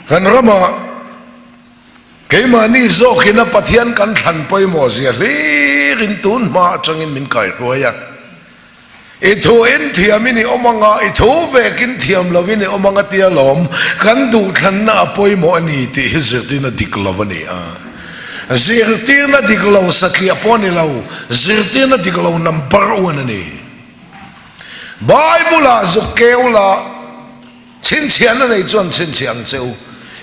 kan rama keimani zo kina pathian kan than poi mo zia rin tun ma changin min kai roya ithu in thiamini omanga ithu vekin thiam lovini omanga tia lom kan du than na poi mo ani ti hizirtina diklovani zirtina diklo sakli aponi lau zirtina diklo number 1 ani Bible zukeula chin chian nei chuan chin chiang cheu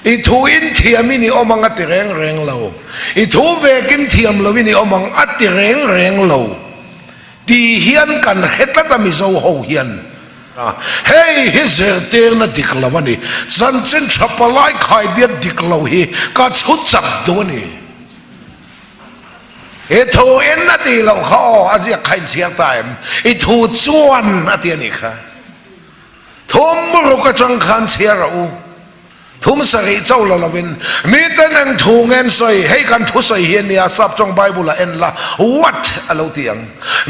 I thu in thiamini omang ati reng lo I thu vekin thiam lovini omang ati reng lo ti hian kan hetata mi zo ho hian hey hizerter na diklavani chan chen chapalai khai dia diklo hi ka chu chap do ni e thu en na ti lo kho azia khai chiang time I thu chuan ati ni kha thom ro ka chang khan chia ro thum sari chau la lovin mi ten ang thu ngen soi hey kan thu soi hian nia sap trong Bible en la what alo tiang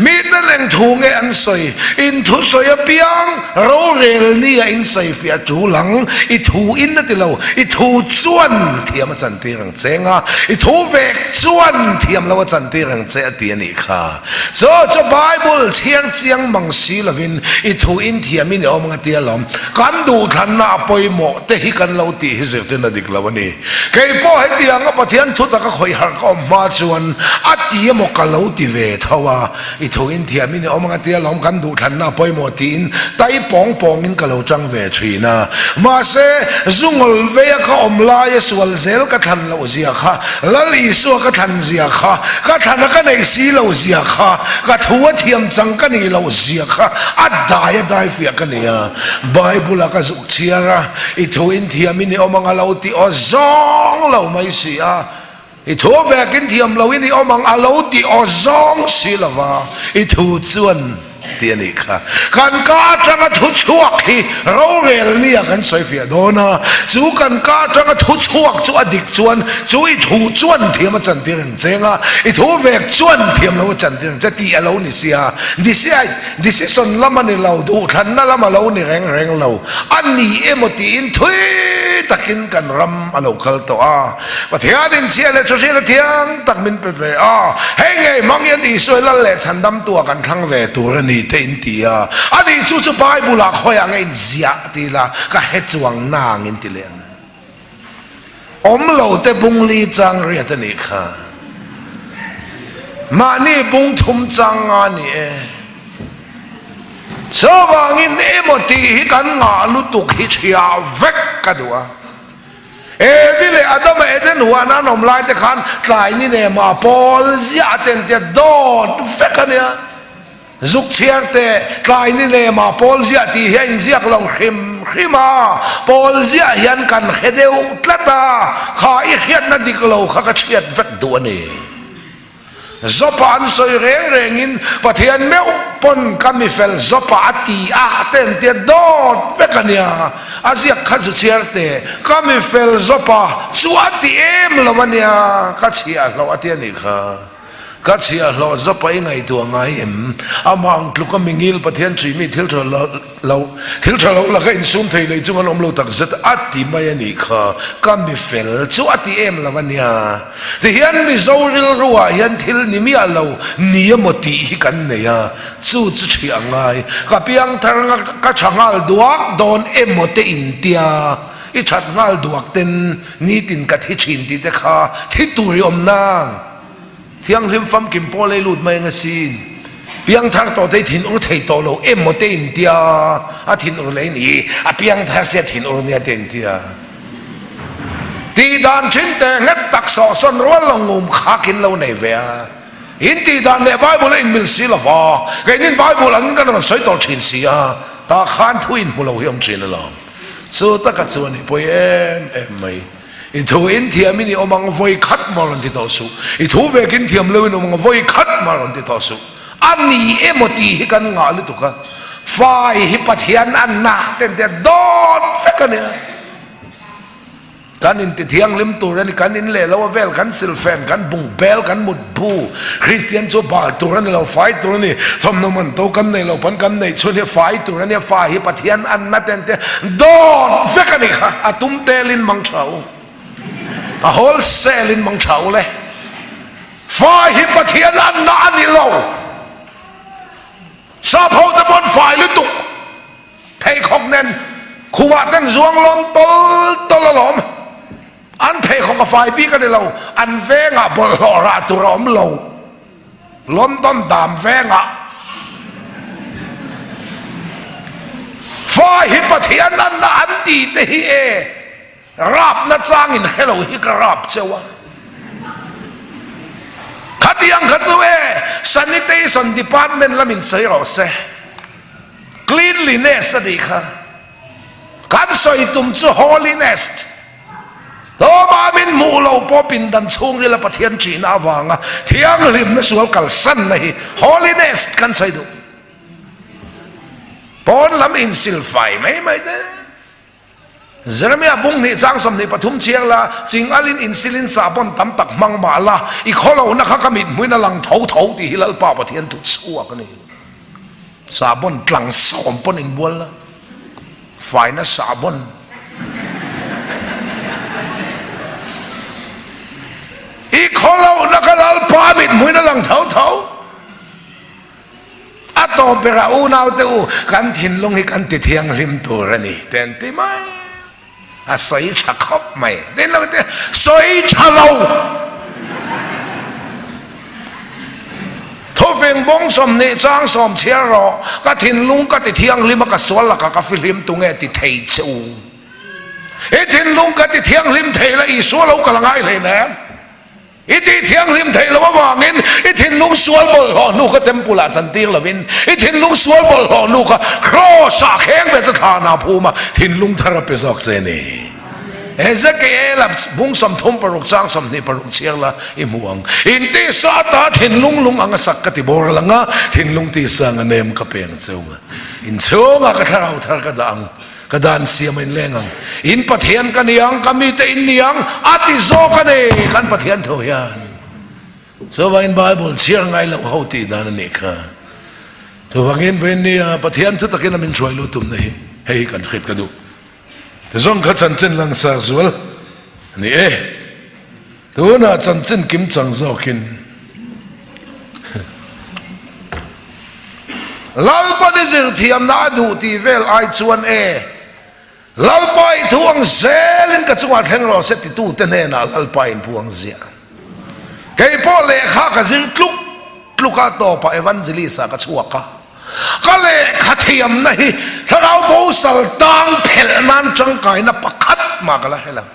mi ten ang thu nge an soi in thu soi a piang ro rel nia in soi fia chu lang I thu in na ti lo I thu chuan thiam chan ti rang chenga I thu vek chuan thiam lo chan ti rang che ti ni kha so Bible chiang chiang mang si lovin I thu in thiam in om nga ti lom kan du than na poi mo te hi kan lo ti hizirtin na diklavani kay po heti ang pathian thuta ka khoi har ko ma chuan ati mo kalau ti ve thawa ithu in thiamini omanga tia lom kan du than na poi mo tin tai pong in kalau chang ve thina ma se zungol ve ka omla ya sual zel ka than lo zia kha lali su ka than zia kha ka than ka nei si lo zia kha ka thuwa thiam chang ka ni lo zia kha adaya dai fia ka nia Bible ka zuk chiara ithu in thiamini omang alauti o zong lo mai sia ithu vekin thiam lo ini omang alauti o zong silava ithu chuan tiani kha kan ka tanga thu chuak hi rorel nia kan soifia dona chu kan ka tanga thu chuak chu adik chuan chu I thu chuan thiam chan tirang chenga I thu vek chuan thiam lo chan tirang chati alo ni sia decision lamani lo du than na lama lo ni reng lo ani emoti in thui takin kan ram alo khal to pathian in sia le chu sia thiang tak min pe ve henge mangyan I soi la le chandam tua kan thang ve tur ni te in tia ani chu Bible la khoya ngai zia ti la ka he chuang na ngin ti le om lo te bung li chang ria ta ni kha ma ni bung thum chang ani so bangin emoti hi kan nga lu tu khi chia vek ka dua vile adam eden wana nom lai te khan tlai ni ne ma pol zia ten te dot vek ania zuk chiang te tlai ni ne ma pol zia ti hian ziak lo khima pol zia hian kan khedeu tlata kha I hian na diklo kha ka chiat vek du ani zopa an soi reng in pathian meu pon kami fel zopa ati ten te dot vekania azia khazu chiarte kami fel zopa chuati em lawania ka chia lo ati ani kha ka chia lo zopa ngai tu ngai em amang tluka mingil pathian chimi thil thalo la ka in sum thei le chungan om lo tak zat ati mai ani kha kami fel chu ati em lawania te hian mi zoril ruwa hian thil ni mi alo niamoti hi kan neya chu chiangai ka piang tharanga ka changal duak don emote intia I chat ngal duak ten ni tin ka thi chin ti te kha thi turi om nang thiang rim fam kim po le lut mai nga sin piang thar to te thin ur thei to lo emote intia a thin ur le ni a piang thar se thin ur nia ten tia ti dan chin te ngat tak so son ro lo ngum khakin lo nei ve in ti dan le Bible in mil silava ke nin Bible ang kan soi to chin sia ta khan thuin mu lo hiam chin lo so ta ka chuan I poi em mai I thu in thiamini omang voi khat maron ti to su I thu vekin thiam lo in omang voi khat maron ti to su ani emoti hi kan nga lu tu ka fai hi pathian an na ten te dot fekania กันอินติเทียงลิมตัวนี่กันอินเล่เราเวลกันซิลเฟนกันบุงเบลกันมุดบูคริสเตียนจูบาลตัวนี่เราไฟตัวนี่ทำนมันโตกันในเราพันกันในชนไฟตัวนี่ไฟฮิปะเทียนอันนั่นเต็นเตโดนเฟกันนี่ค่ะอาตุมเตลินมังเฉาอาโฮลเซลินมังเฉาเลยไฟฮิปะเทียนอันนั่นนี่เราซาพาวตะบนไฟลุตุกเพย์ของเน้นขวดเต้นจวงล้นตลล้อมอันเพย์ของกาแฟพี่ก็ได้เราอันเวงอ่ะบอลหล่อราตุรอมเราล้นต้นดามเวงอ่ะไฟฮิปะเทียนนั้นอันตีเตฮีเอราบนัดจางอินเฮโลฮิกราบเจ้าวะขัดยังขัดเจ้าsanitation department ละมินเสียเราเส cleanliness ดีค่ะการสอยตุ่มจะ holiness ตัวมามินมูเราพอปินดันช่วงนี้ละประเทศจีนอาวางอ่ะเที่ยงริมนั่นสวลกัลสันนี่ holiness กันสอยตุ่มปอนลำอินสิลไฟไม่เด้เจอเมียบุ้งนี่จ้างสมนี่ปฐุมเชียงละจริงอลินอินซิลินสาบอนตำตักมังมาละอีกข้อเราหน้าข้ากมิดมือนั่งหลังเท้าที่ฮิลล์ป่าประเทศทุกชั่วกันนี่สาบอนกลังสอมปนอินบัวละฝ่ายนั้นสาบอนอีกข้อเราหน้าข้าลป่ามิดมือนั่งหลังเท้าอะตอมเปราอูนาวเตอูกันถิ่นลงให้กันติเทียงริมตัวนี่แต่นติไม่อาศัยชักขบไม่เดินเราเตะสวยชะเราทุเฟงบงสมเนจางสมเชียรอก็ถิ่นลุงก็ติเทียงริมก็สวนละก็ฟิลิมตุงเอติเทยจูถิ่นลุงก็ติเทียงริมเทยละอีสวนเราก็ละง่ายเลยนะอีที่เทียงริมเทยเราว่างินอีถิ่นลุงสวนบอลหอนูก็เต็มปุระจันตีละวินอีถิ่นลุงสวนบอลหอนูก็ครอสาแข็งเบตทานาภูมาถิ่นลุงทาราเปซอกเซนีเอเซเกเอลับบุ้งสมทมปรุกจ้างสมนี่ปรุกเชียงละอิมวงอินตีสาตาถิ่นลุงอังสักกติบอร์ละงะถิ่นลุงตีสังเนมกะเปียงเจ้าอินเจ้างะกะทาราวทารกะดังกระดานเสียมันแรงอินปะเทียนกันยังกมีแต่อินยังอาติโซกันเอกันปะเทียนเท่ายันสวาอินไบเบิลเชียงไงละเขาตีดานนี่ค่ะสวาอินเป็นนี่ปะเทียนทุกตะกี้นั้นมันช่วยลุตุมนี่ให้กันขิดกันดูแต่ส่งขัดจันจินลังสาสวลนี่ตัวน่ะจันจินกิมจังโซกินลาลปนิจิที่อำนาจดูที่เวลไอชวนลาลไปทวงเซลินกับจังหวัดแห่งเราเสติตูเตเนน่ะลาลไปพวงเสียแกพ่อเลขากับจิลุกข้าต่อไปวันจิลิสากับชัวกะก็เลยขัดเทียมนี่ถ้าเราโบสัลตังเพลนั้นจังไก่นับขัดมากันแล้วให้เรา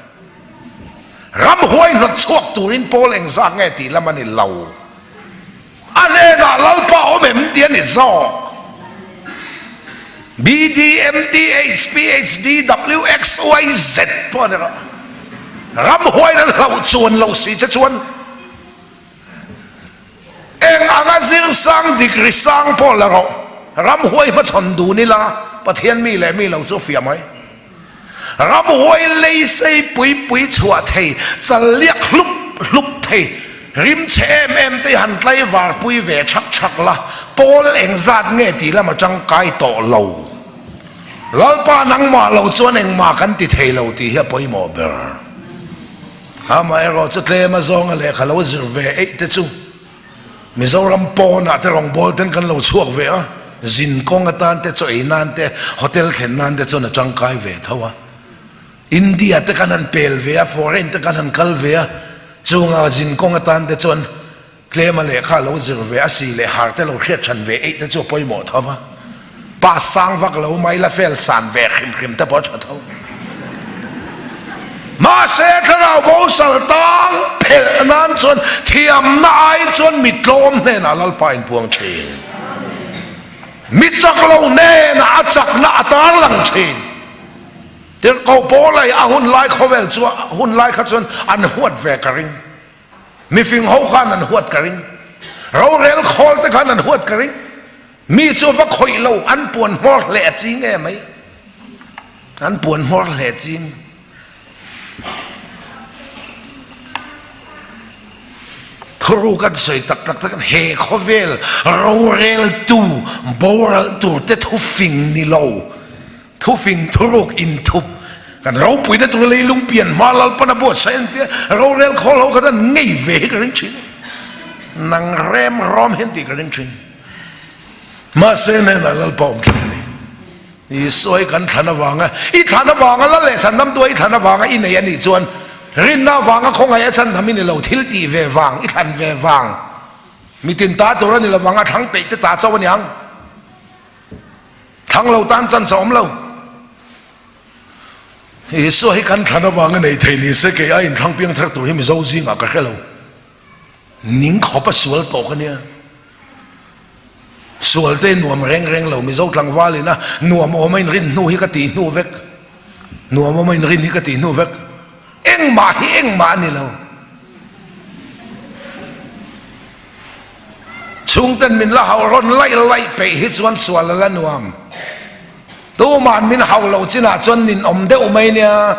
รำห้วยนัดชวกตูรินโปเลงสักไงตีแล้วมันนี่เราอันนี้น่ะลาลปาโอเมมเตียนิซอก BDMD HPHD WXYZ พวกนี้ก็รำห้วยนั้นเราชวนเราสิจะชวนเองอ่างซิงสังดิกริสังพอแล้วเรารำห้วยมาชนดูนี่ละประเทศมีแหละมีเราโซเฟียไหมรำห้วยเลยใส่ปุยชัวเทจะเรียกลุบเทริมเชมตีหันไกลวาร์ปุยเวชักละโปลเองจัดเงตีละมาจังไกโตเราลาป้านังมาเราจวนเองมากันติเทเราตีเฮียปุยโมเบอร์ฮามาเอเราจะเคลมาซองอะไรเขาเราจะเวเตจูมิโซรัมปอนะแต่รองบอลเต้นกันเราช่วงเวะจินกงตันเตจอยนันเตโฮเทลเข็นนันเตจนะจังไกเวทว่าอินเดียเตกันนันเปลเวะฟอเรนเตกันนันคัลเวะจงอาจินกงตันเตจนเคลมาเลขาเราจะเวะสีเลหาร์เตเราเขียนชันเวะเตจปอยหมดว่าป้าสังวักเราไม่ละเฟลสันเวะขิมเตปอชัดเขามาเสกเราโบสัลตังเพลนั้นจนเทียมนายจนมิดลมเนี่ยนะลลปายพวงเชนมิดจักเราเนี่ยนะอาจักนาตาลังเชนเดี๋ยวเขาโบเลยอาหุ่นไล่เขาเวลจัวหุ่นไล่เขาจนอันหวดเวกริงมีฟิงเขาขันอันหวดกริงเราเรลคอลแต่ขันอันหวดกริงมีจัวฟักหอยเราอันปวนหัวเละจริงไงไหมอันปวนหัวเละจริง khuru kan soi tak he khovel rorel tu boral tu te thufing ni lo thufing thuruk in thup kan rau pui na tu leilung pian malal pana bo sen te rorel kholo ka ngei ve ka ring chin nang rem rom hen ti ka ring chin ma sen na lal pom kitani i soi kan thana wanga la le san nam tu i thana wanga i nei ani chuan rin na wanga khong ai chan thamin ni lo thil ti ve wang i than ve wang mi tin ta to ni la wanga thang pe te ta chaw nyang thang lo tan chan som lo i soi kan thana wanga nei thei ni se ke ai thang piang thar tu hi mi zo ji nga ka khelo ning kho pa sual to ka nia sual te nuam reng lo mi zo tlang wali na nuam o main rin nu hi ka ti nu vek nuam o main rin hi ka ti nu vek eng ma ni lo chung ten min la hau ron lai pe hi chuan sual la nuam tu man min hau lo china chuan nin om de umai nia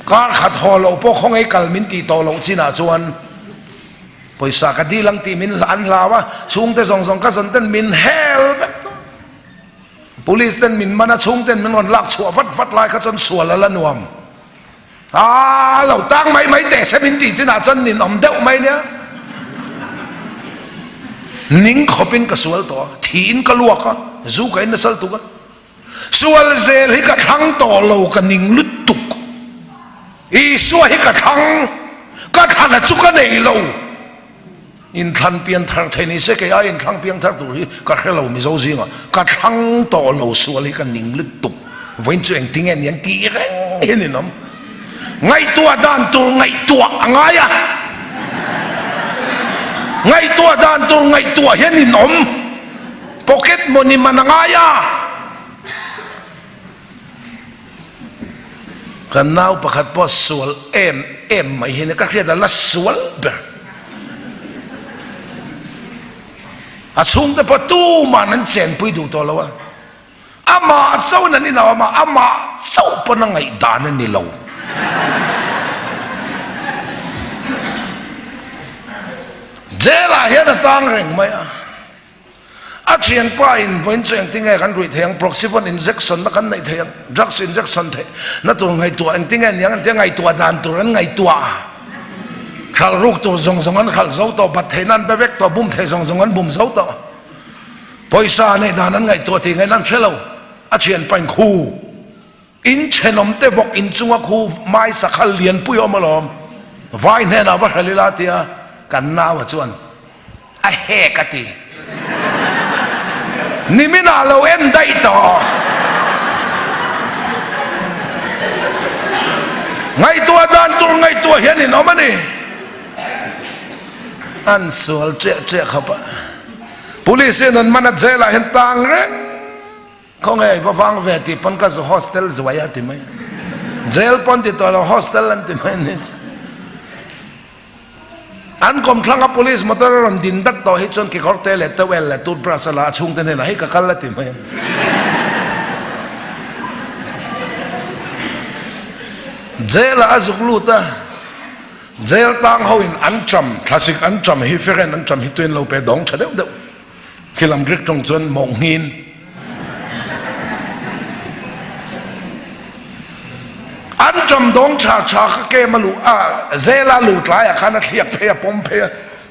kar khat ho lo po khong ai kal min ti to lo china chuan poisa ka di lang ti min an lawa chung te zong ka zon ten min hel vek police ten min mana chung ten min on lak chua vat lai ka chon sual la nuam lo tang mai te se min ti china chon nin om deuh mai nia ning khopin ka sual to thin ka luak ka zu ka in sal tu ka sual zel hi ka thang to lo ka ning lut tuk i suwa hi ka thana chu ka nei lo in than pian thar thei ni se ke ai in thang piang thar tu hi ka khelo mi zo zinga ka thang to lo sual hi ka ning lut tuk voin chu eng ting en yang ti reng hin ni nom ngai tua dan tu ngai tua angaya ngai tua dan tu ngai tua hin ni nom pocket money manangaya kan nau pakhat po sual em mai hin ka khia da la sual ber a chung te pa tu man an chen pui du to lawa ama chau na ni lawa ama chau pa na ngai dan ni lo jela he da tang reng mai a chen pa in voin cheng ting ai kan rui theng proxivon injection na kan nei theng drugs injection the na tu ngai tu ang ting an yang ngai tu dan tu ran ngai tu khal ruk to zong an khal zo to bat thainan be vek to bum thai zong an bum zo to poisa nei dan an ngai to ti ngai nan thelo a chen pain khu in chenom te vok in chunga khu mai sakhal lian pui omalom vai ne na va khalila tia kan na wa chuan a he ka ti nimina lo en dai to ngai tua dan tur ngai tua hian in omani an sual che khapa police nan mana jela hen tang reng khong ai va wang ve ti pon ka hostel zwaya ti mai jail pon ti to hostel an ti mai ni an kom thlanga police motor ron din dak to hi chon ki khorte le tawel le tut brasala chung te ne la hi ka kal la ti mai jail azukluta jail tang hoin ancham classic ancham hi feren ancham hi tuen lo pe dong chadeu deu khilam grek tong chon mong hin ancham dong cha ka ke malu jaila lu tlai khana thiak phe pom phe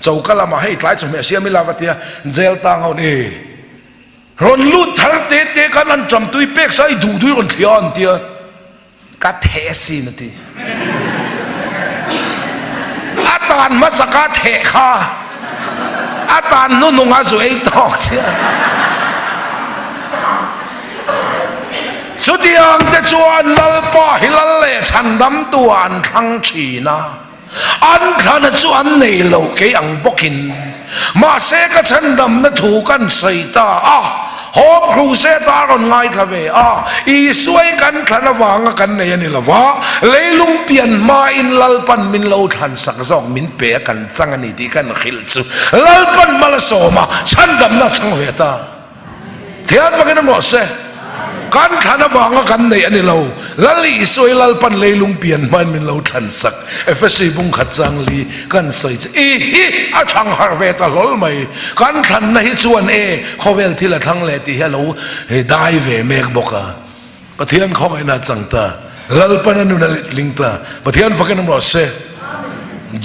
chokala ma hei tlai chome sia milawatia jail tang ho ni ron lu thar te kan ancham tui pek sai du ron thian tia ka the si na ti atan masaka the kha atan nu nga zu ei tok sia chudiang te chuan lalpa hilal le chandam tuan thang china an khana chuan nei lo ke ang bokin ma se ka chandam na thu kan saita hop khu se ta ron ngai thave i suai kan thana wanga kan nei ani lawa leilung pian ma in lalpan min lo than sak zong min pe kan changani ti kan khil chu lalpan mal soma chandam na chang ve ta thian wangin mo se kan thana wanga kan nei ani lo lali soi lal pan leilung pian man min lo than sak efesi bung khat chang li kan soi hi a thang har ve ta lol mai kan than na hi chuan khovel thila thang le ti hello he dai ve mek boka pathian khong ina changta lal pan anu na ling ta pathian fakan mo se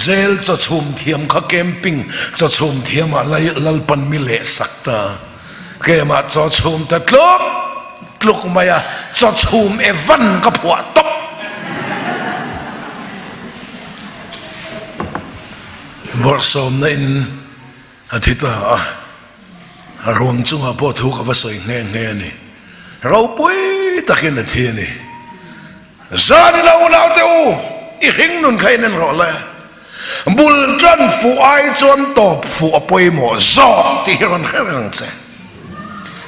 jail cho chum thiam kha camping cho chum thiam lal pan mi le sakta ke ma cho chum ta tluk maya cho chum evan ka phua top bor som na in athita arwang chunga po thu ka vasoi nge ni rau pui takin na thi ni zan lau nau te u i hing nun khai nen ro la bul tran fu ai chon top fu apoi mo zo ti ron kherang che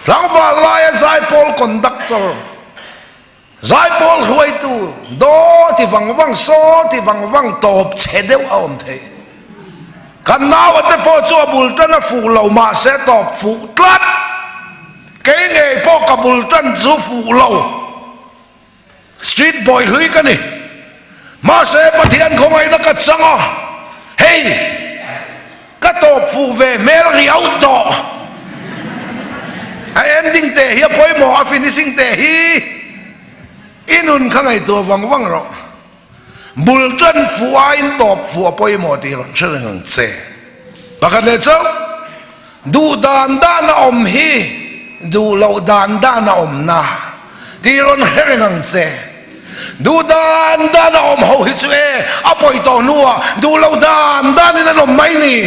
lang va lai zai pol conductor zai pol huai tu do ti wang so ti wang top che deu aom the kan naw te po cho bul tran fu lo ma se top fu tlat ke nge po ka bul tran zu fu lo street boy hui ka ni ma se pathian khong ai na ka changa hey ka top fu ve mel riau do a ending te hi poi mo a finishing te hi inun khangai to wang ro bul tran fu in top fu poi mo ti ron chereng che bakat le chau du dan na om hi du lo dan na om na ti ron hereng che du dan na om ho hi che apoi to nuwa du lo dan ni na om mai ni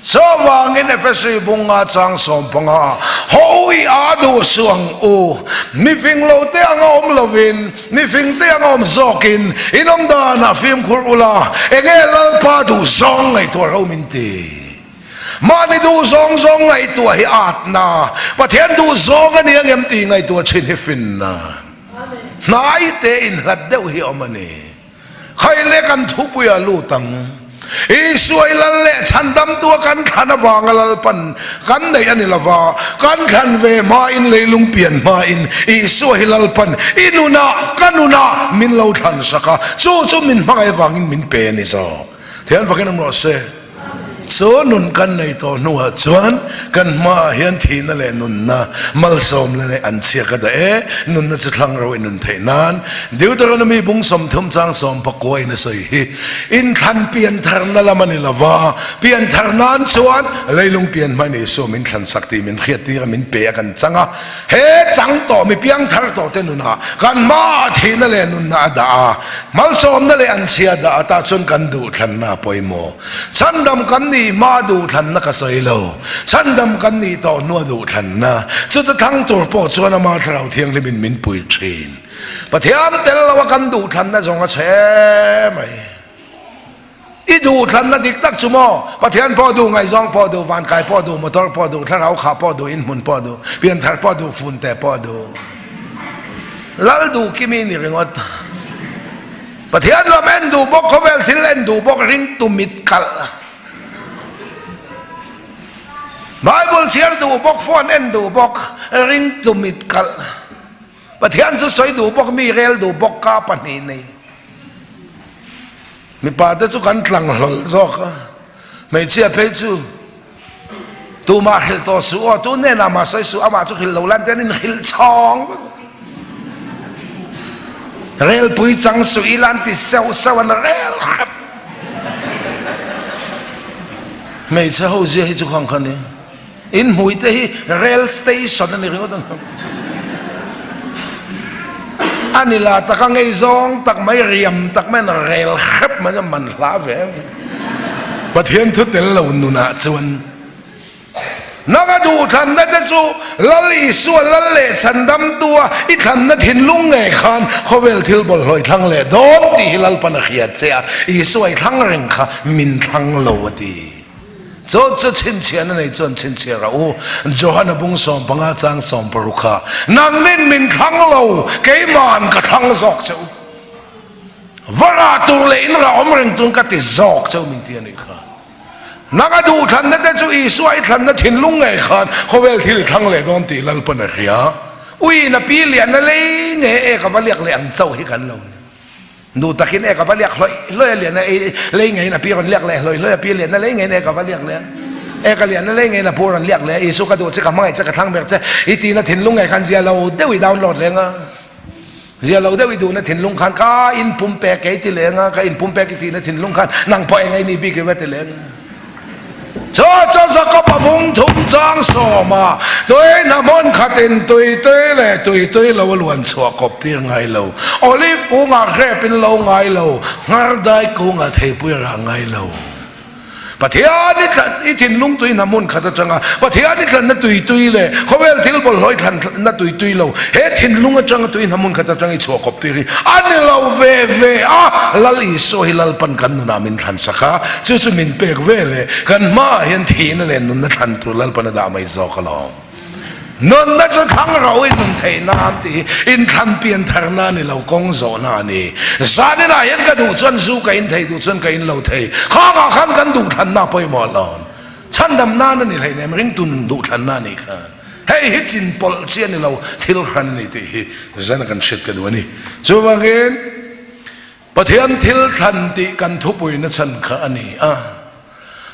so wangin efesi bunga chang som panga hoi adu suang u mi fing lo te ang om lovin mi fing te ang om zokin inom da na film khur ula engel pa du zong ai to ro min te mani du zong ai to hi at na pathian du zong ani ang em ti ngai to chin hi fin na nai te in lat deu hi omani khai le kan thu puya lu tang Isuai lalle chandam tua kan khana wangalal pan kan nei ani lava kan khan ve ma in leilung pian ma in isuai lal pan inuna kanuna min lo than saka chu min mangai wangin min pe ni so thian fakin amro se so nun kan nei to nuwa chuan kan ma hian thina le nun na mal som le an chia ka da nun na chthlang ro nun thei nan deuteronomy bung som thum chang som pakoi na soi hi in khan pian thar na lamani lawa pian thar nan chuan leilung pian mani so min khan sakti min khiat ti min pe kan changa he chang to mi piang thar to te nuna kan ma thina le nun na da mal som na le an chia da ta chun kan du thlan na poimo chandam kan ma du than na ka soi lo chandam kan ni to no du than na chu ta thang tur po chuan ma thrau thiang le min pui thin pathian tel lawa kan du than na zonga che mai i du than na dik tak chumo pathian po du ngai zong po du van kai po du motor po du tharau kha po du in mun po du pian thar po du fun te po du lal du kimi ni ringot pathian lo men du bok khovel thil en du bok ring tu mit kal Bible share du bok phone en du bok ring tu mit kal pathian chu soi du bok mi rel du bok ka pani nei mi pa ta chu kan tlang hol zok mai chia pe chu tu ma hil to su o tu ne na ma sai su ama chu hil lo lan ten in hil chong rel pui chang su ilan ti sau an rel khap mai cha ho je hi chu khang khan ni in hui te hi rail station ani ringo dang anila takang ei zong tak mai riam tak men rail khap ma man hla ve pathian thu tel lo nuna chuan naga du than na te chu lali su lalle chandam tua I than na thin lung nge khan khovel thil bol hloi thlang le dom ti hilal pan khia chea I suai thlang reng kha min thlang lo ti cho chin chian nei chon chin chia ra u Johanna bung som panga chang som parukha nang nin min thang lo ke man ka thang zok chau vara tu le in ra om reng tung ka ti zok chau min ti ani kha naga du than na te chu I suai than na thin lung ngai khan khovel thil thang le don ti lal pan khia ui na pi lian na lei nge e ka valiak le ang chau hi kan lo nu takin e ka valiak loi lian na lei nge na pi ron liak le loi pi lian na lei nge ne ka valiak le e ka lian na lei nge na puran liak le isu ka du che ka mangai che ka thang ber che iti na thin lung ngai kan zia lo dewi download le nga zia lo dewi du na thin lung khan ka in pum pe ke ti le nga ka in pum pe ki ti na thin lung khan nang po ngai ni bi ke wa te le nga cho sa ka pa bung thum chang so ma toi na mon khatin toi le lo luan chua kop ti ngai lo olive ku nga khe pin lo ngai lo ngar dai ku nga thei pui ra ngai lo pathian ni thin lung tui na mon khata changa pathian ni tlan na tui le khowel thil bol loi tlan na tui lo he thin lung changa tui na mon khata changa chua kop ti ri an lo ve lal i so hilal pan kan na min than sakha chu min pek ve le kan ma hian thi na le nun na than tu lal pan da mai zo ka lo non na cho thang ro in nun thei na ti in than pian thar na ni lo kong zo na ni sa ni na hian ka du chuan zu ka in thei du chuan ka in lo thei kha nga khan kan du than na poi mo lo chan dam na ni lei nem ring tun du than na ni kha hei hi chin pol chian ni lo thil khan ni ti hi zan kan shet ka du ni chu bangin pathian thil than ti kan thu pui na chan kha ani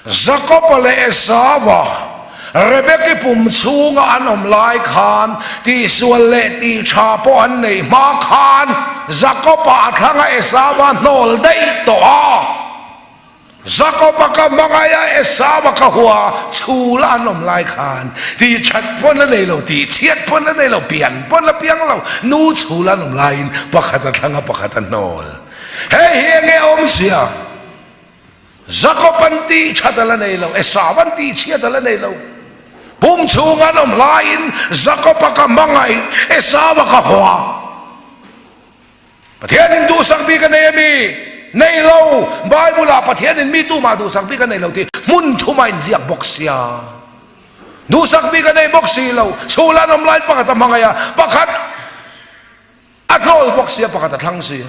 Jacob le Esava Rebecca pum chunga anom lai khan ti sual le ti cha po an nei ma khan Jacob athanga Esava nol dei to Jacob ka mangaya Esava ka huwa chula anom lai khan ti chat pon la nei lo ti chiat pon la nei lo pian pon la piang lo nu chula anom lain pakhata thanga pakhata nol hey nge om sia Jacob anti chatala nei lo Esava anti chiatala nei lo bum chunga nom lain Jacob ka mangai Esava ka hwa pathian in du sang bi ka nei lo Bible a pathian in mi tu ma du sang bi ka nei lo ti mun thu mai ziak boksia du sang bi ka nei boksi lo chula nom lain pa ka mangaya pakhat atnol boksia pakhat thlang sia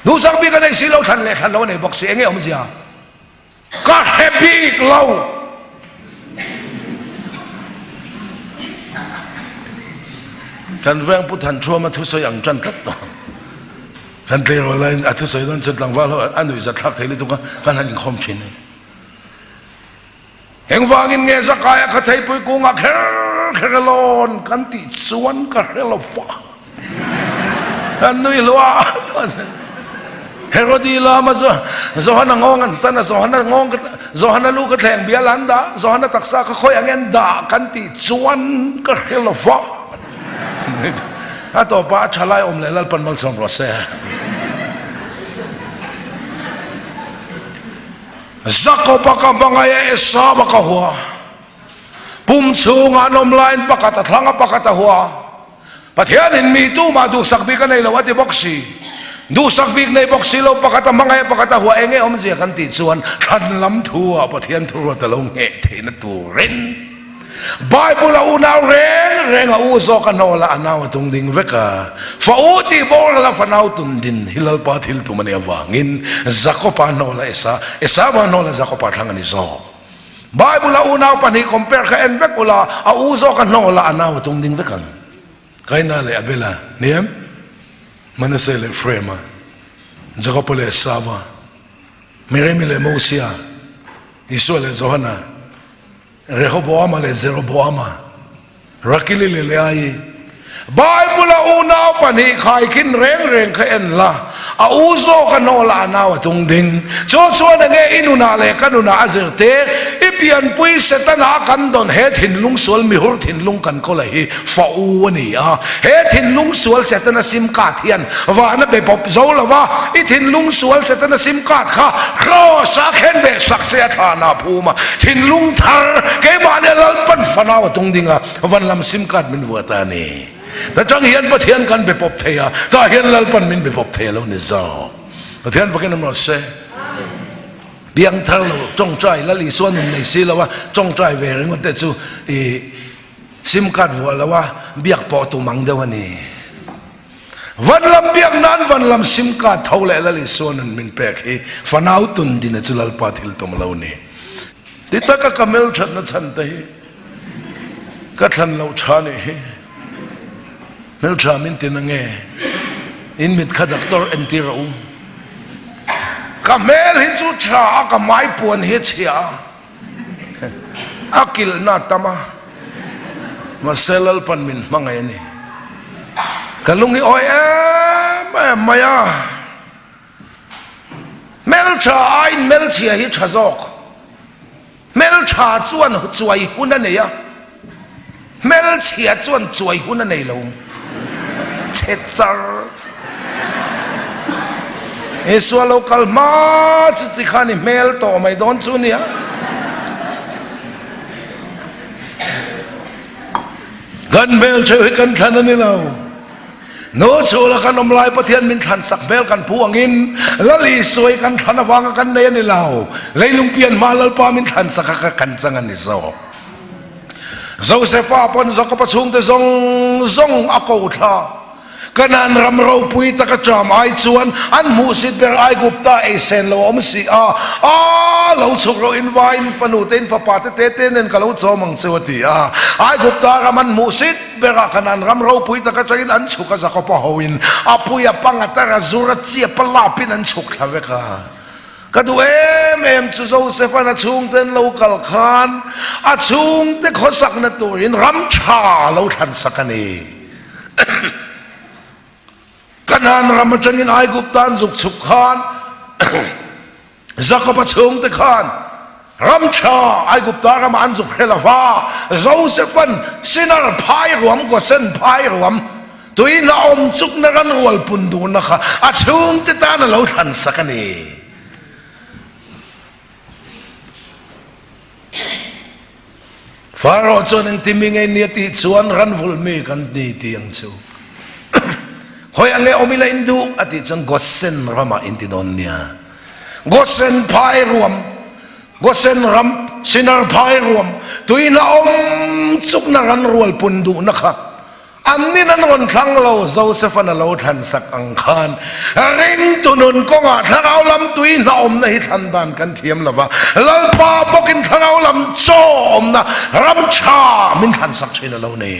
nu sang bi ka nei si lo than le than lo nei boksia nge om sia ka happy lo kan vang put han thua ma thu so yang chan tat to kan te ro lain a thu so don chen tlang wa lo anui za thak thei le tu kan han in khom chin heng wang in nge za kaya kha thei pui ku nga kher lon kan ti chuan ka helo fa kan nui lwa Herodi lama Zohana ngongan tana Zohana lu ka thleng bia landa Zohana taksa ka khoi angen da kan ti chuan ka helofa ato pa chalai om le lal pan mal som rose Jacob ka bangaya Esava ka huwa pum chunga nom lain pakata thlanga pakata huwa pathian in mi tu ma du sakbi ka nei lo ati boksi du sakbik nei boksi lo pakata mangai pakata huwa enge om je kan ti chuan than lam thua pathian thua ta lo nge theina tu ren Bible una reng a uzo ka nola anaw tung ding veka fa uti bor la fanau tun din hilal pa thil tu mani awangin Jacob nola Esava nola Jacob thangani zo Bible una pa ni compare ka en vekula a uzo ka nola anaw tung ding vekan kaina le abela niam Manasseh le Ephraim Jacob le Esava Miremi le Mosia Isu le Zohana Rehoboam le Jeroboam Rakili le Leai Bible una pani khai kin reng ka en la a uzo ka nola anaw tung ding cho na nge inuna le kanuna azerte ipian pui setana kan don he thin lung sual mi hur thin lung kan ko lai fa u ni he thin lung sual setana sim ka thian wa na be pop zo lawa I thin lung sual setana sim ka kha kho sa khen be sak se thana phuma thin lung thar ke ma ne lal pan fanaw tung dinga van lam sim ka min wata ni ta chang hian pathian kan be pop theya ta hian lal pan min be pop the lo ni zo pathian pakin mo se biang thar lo chong chai la li suan nei si lawa chong chai ve reng te chu sim card wa lawa biak po tu mang de wani van lam biak nan van lam sim card thau le la li suan min pek hi fanau tun din chu lal pa thil tom lo ni ti ta ka kamel that na chan te hi ka than lo cha ni hi mel cha min tin nge in mit kha doctor entiro ka mel hin chu cha ka mai puan he chia akil na tama maselal pan min mangai ni kalungi oi maya mel cha ain mel chia hi chazok mel cha chuan chuai hun ne ya mel chia chuan chuai hun ne lo chechar e swalo kalma chi khani mel to mai don chu ni ya gan mel chơi kan than ni lo no chu la kan omlai pathian min than sak mel kan puangin lali soi kan than awang kan nei ni lo leilung pian malal pa min than sak ka kan changan ni zo Joseph pon zo ka pachung te zong ako tha kanan ram ro pui ta ka cham ai chuan an mu sit ber ai gupta e sen lo om si a lo chuk ro in vain fanu ten fa pa te nen ka lo chomang chewati a ai gupta ka man mu sit ber kanan ram ro pui ta ka chain an chuka za ko pa hoin a pui a panga ta ra zura chi pa la pin an chuk thave ka kadu em chu Joseph na chung ten lo kal khan a chung te khosak na turin ram tha lo than sakani kanan ramachangin ai guptan zuk chuk khan zakapa chung te khan ramcha ai gupta ram an zuk khelawa Josephan sinar phai ruam ko sen phai ruam tui na om chuk na ran wal pundu na kha a chung te ta na lo than sakani Faro chon timing ai ni ti chuan ran vul mi kan ni ti ang chu hoi ange omila indu ati chang gosen rama intidonia gosen pai ruam gosen ram sinar pai ruam tuina om chuk na ran rual pundu nakha anni nan ron thlang lo Joseph na lo than sak ang khan ring tunun ko nga thangau lam tuina om na hi than dan kan thiam lawa lalpa bokin thangau lam cho om na ram cha min than sak china lo ne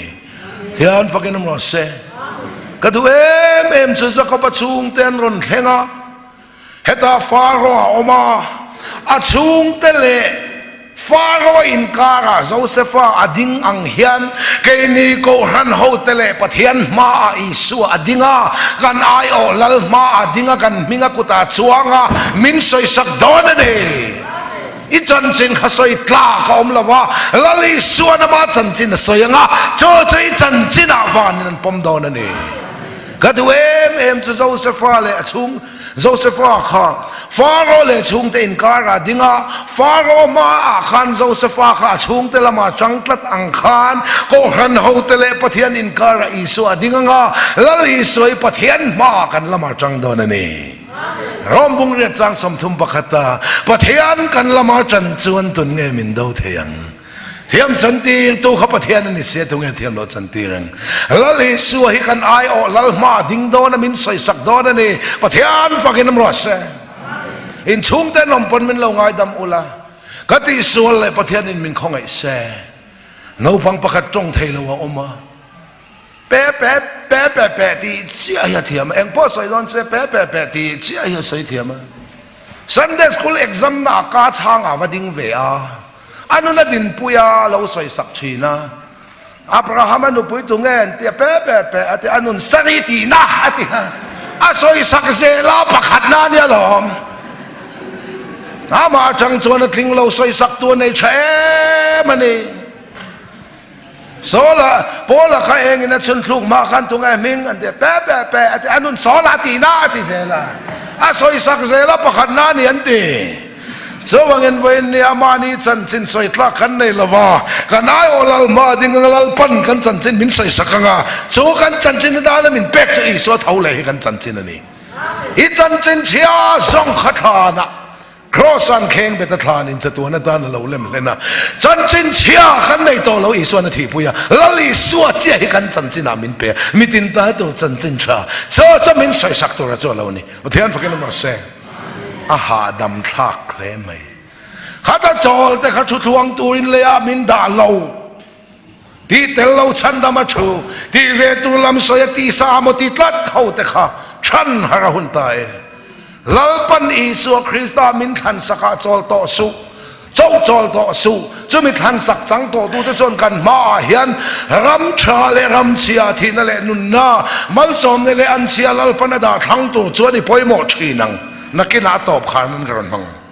hian fakin mo se kadu em chu zakapa chung ten ron thlenga heta faro oma a chung tele faro in kara Josepha ading ang hian ke ni ko han ho tele pathian ma isu adinga kan ai o lal ma adinga kan minga kuta chuanga min soi sak don ne i chan chin khasoi tla ka om lawa lali suana ma chan chin soyanga cho chei chan chin awan nan pom don ne kadu em chu Josepha le chung Josepha kha faro le chung te in kara dinga faro ma khan Josepha kha chung te lama changtlat ang khan ko khan ho te le pathian in kara isu adinga nga lali soi pathian ma kan lama chang don ne rombung re chang somthum pakhata pathian kan lama chan chuan tun nge min do theyang thiam chantir tu kha pathian ni se tu nge thiam lo chantirang lali su hi kan ai o lal ma ding do na min soi sak do na ni pathian fakin am ros in chung te nom pon min lo ngai dam ula kati sual le pathian in min khong ai se no pang pakhat tong thei lo wa oma pe ti chia ya thiam eng po soi don se pe ti chia ya soi thiam Sunday school exam na ka chang awding ve a anu na din puya lo soi sak china Abraham anu pui tu ngen ti pe ati anun sariti na ati a soi sak se la pakhat na nia lom ama chang chuan tling lo soi sak tu nei che mani sola pola kha eng ina chun thluk ma khan tu ngai ming an te pe ati anun sola ti na ati zela a soi sak zela pakhat na ni an ti so wangen wen ni amani chan chin soi tla kan nei lawa kan ai olal ma ding lal pan kan chan chin min soi sakanga so kan chan chin da na min pek chi so thau le kan chan chin ani I chan chin chia song khatha na cross an kheng beta thlan in chatu na dan lo lem lena chan chin chia kan nei to lo I so na thi puya lali suwa chi hi kan chan chin amin pe mitin ta to chan chin cha so cha min soi sak to ra cho lo ni thian fakin ma se aha dam thak le mai khata chol te kha thu thuang turin le a min da lo ตีเตลเราชันดามาชูตีเวตุลำสอยตีสามตีตลัดเขาแต่ข้าชันหาหุนตายลลปันอีสัวคริสตามินทันสักจอลต่อสู้เจ้าจอลต่อสู้จะมีทันสักสังต่อดูจะจนกันมาเฮียนรำชาเลรำเชียที่นั่นแหละนุนนามัลสอมนั่นแหละอันเชียลลปันดาทั้งตัวจวนนี่พอยหมดทีนังนักกินอาตอบขานันกระนั้น